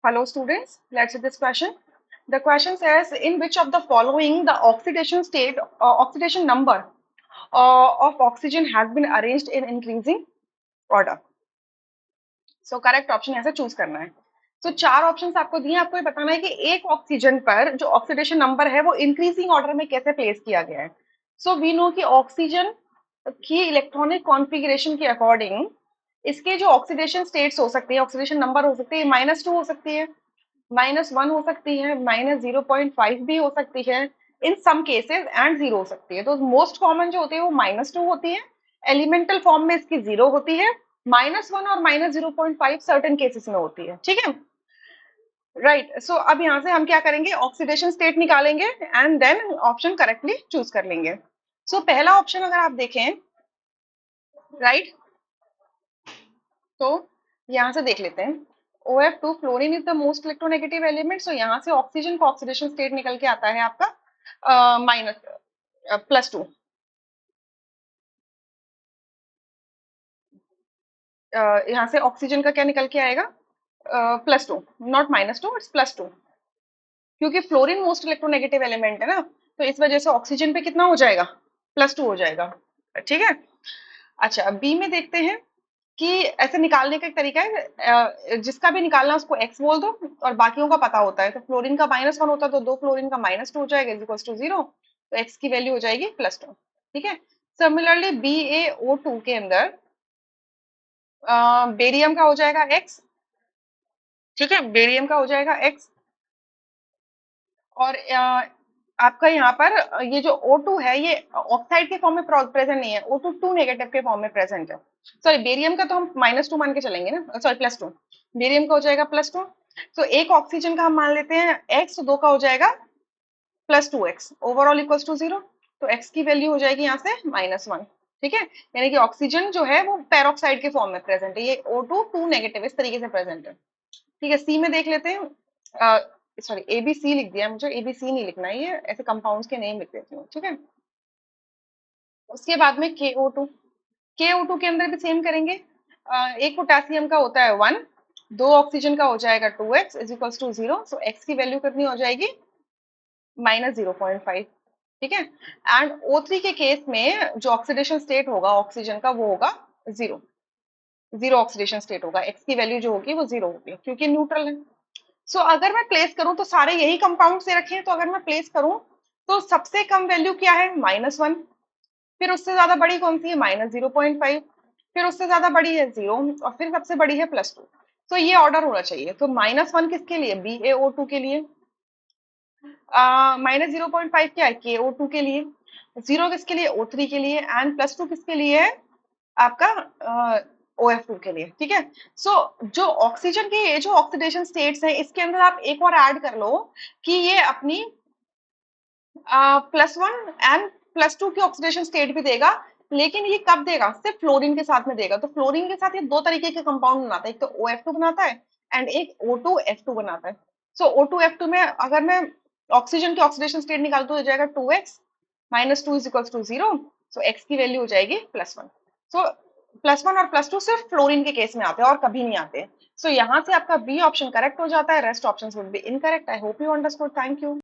Hello students, let's see this question. The question says in which of the following the oxidation state oxidation number of oxygen has been arranged in increasing order. So correct option ऐसे choose करना है. So चार options आपको दिए, आपको ये बताना है कि एक ऑक्सीजन पर जो ऑक्सीडेशन नंबर है वो इंक्रीजिंग ऑर्डर में कैसे प्लेस किया गया है. So we know कि ऑक्सीजन की इलेक्ट्रॉनिक कॉन्फ़िगरेशन के अकॉर्डिंग इसके जो ऑक्सीडेशन स्टेट्स हो सकते हैं, ऑक्सीडेशन नंबर हो सकते हैं, -2 हो सकती है, -1 हो सकती है, -0.5 भी हो सकती है, इन सम केसेस एंड 0 हो सकती है. तो मोस्ट कॉमन जो होती है वो -2 होती है, एलिमेंटल फॉर्म में इसकी 0 होती है, -1 और -0.5 सर्टेन केसेस में होती है. ठीक है, राइट. सो अब यहाँ से हम क्या करेंगे, ऑक्सीडेशन स्टेट निकालेंगे and then option correctly choose कर लेंगे. सो पहला ऑप्शन अगर आप देखें, राइट, तो यहाँ से देख लेते हैं. OF2 fluorine is the most electronegative element. So यहाँ से ऑक्सीजन का ऑक्सीडेशन स्टेट निकल के आता है आपका माइनस +2. यहाँ से ऑक्सीजन का क्या निकल के आएगा, +2, नॉट -2, इट्स +2, क्योंकि फ्लोरीन मोस्ट इलेक्ट्रोनेगेटिव एलिमेंट है ना, तो इस वजह से ऑक्सीजन पे कितना हो जाएगा, +2 हो जाएगा. ठीक है. अच्छा, अब बी में देखते हैं कि ऐसे निकालने का एक तरीका है, जिसका भी निकालना उसको x बोल दो और बाकियों का पता होता है. तो फ्लोरीन का -1 होता है तो 2 फ्लोरीन का -2 हो जाएगा इक्वल्स टू 0. तो x की वैल्यू हो जाएगी +2. ठीक है. सिमिलरली BaO2 के अंदर बेरियम का हो जाएगा x. ठीक है, बेरियम का हो जाएगा x. और आपका यहाँ पर ये जो O2 है ये ऑक्साइड के फॉर्म में प्रेजेंट नहीं है, O2 2 नेगेटिव के फॉर्म में प्रेजेंट है. सॉरी, बेरियम का तो हम -2 मान के चलेंगे ना, सॉरी +2. बेरियम का हो जाएगा +2. तो एक ऑक्सीजन का हम मान लेते हैं x, तो 2 का हो जाएगा +2x, ओवरऑल इक्वल्स टू 0. तो x की वैल्यू हो जाएगी यहाँ से -1. ठीक है, यानी कि ऑक्सीजन जो है वो पेरोक्साइड के फॉर्म में प्रेजेंट है, ये O2 2 नेगेटिव इस तरीके से प्रेजेंट है. ठीक है, सी में देख लेते हैं. सॉरी, ABC लिख दिया मुझे, ABC नहीं लिखना है, ये ऐसे कंपाउंड्स के नेम लिख देती हूँ. ठीक है. उसके बाद में KO2 के अंदर भी सेम करेंगे. एक पोटेशियम का होता है 1, 2 ऑक्सीजन का हो जाएगा 2x is equals to 0. So x की वैल्यू कितनी हो जाएगी, -0.5. ठीक है. एंड O3 के केस में जो ऑक्सीडेशन स्टेट होगा ऑक्सीजन का वो होगा 0. 0 ऑक्सीडेशन स्टेट होगा, x की वैल्यू जो होगी वो 0 होगी क्योंकि न्यूट्रल है. सो अगर मैं प्लेस करूं तो सारे यही कंपाउंड से रखे हैं, तो अगर मैं प्लेस करूं तो सबसे कम वैल्यू क्या है, -1. फिर उससे ज्यादा बड़ी कौन सी है, -0.5. फिर उससे ज्यादा बड़ी है 0 और फिर सबसे बड़ी है +2. तो ये ऑर्डर होना चाहिए. तो -1 किसके लिए, BaO2 के लिए. -0.5 क्या है, KO2 के लिए. 0 किसके लिए, O3 के लिए. एंड +2 किसके लिए है, आपका OF2 के लिए. ठीक है. सो जो ऑक्सीजन के ये जो ऑक्सीडेशन स्टेट्स हैं इसके अंदर आप एक और ऐड कर लो कि ये अपनी +1 एंड +2 की ऑक्सीडेशन स्टेट भी देगा, लेकिन ये कब देगा, सिर्फ फ्लोरीन के साथ में देगा. तो फ्लोरीन के साथ ये दो तरीके के कंपाउंड बनाता है, एक तो OF2 बनाता है एंड एक O2F2 बनाता है. सो O2F2 में अगर मैं ऑक्सीजन की ऑक्सीडेशन स्टेट निकालती हूँ तो जाएगा 2x, -2 is equals to 0. So x की वैल्यू हो जाएगी +1. सो +1 और +2 सिर्फ फ्लोरीन के केस में आते हैं और कभी नहीं आते. सो यहाँ से आपका बी ऑप्शन करेक्ट हो जाता है, rest options would be incorrect. I hope you understood. Thank you.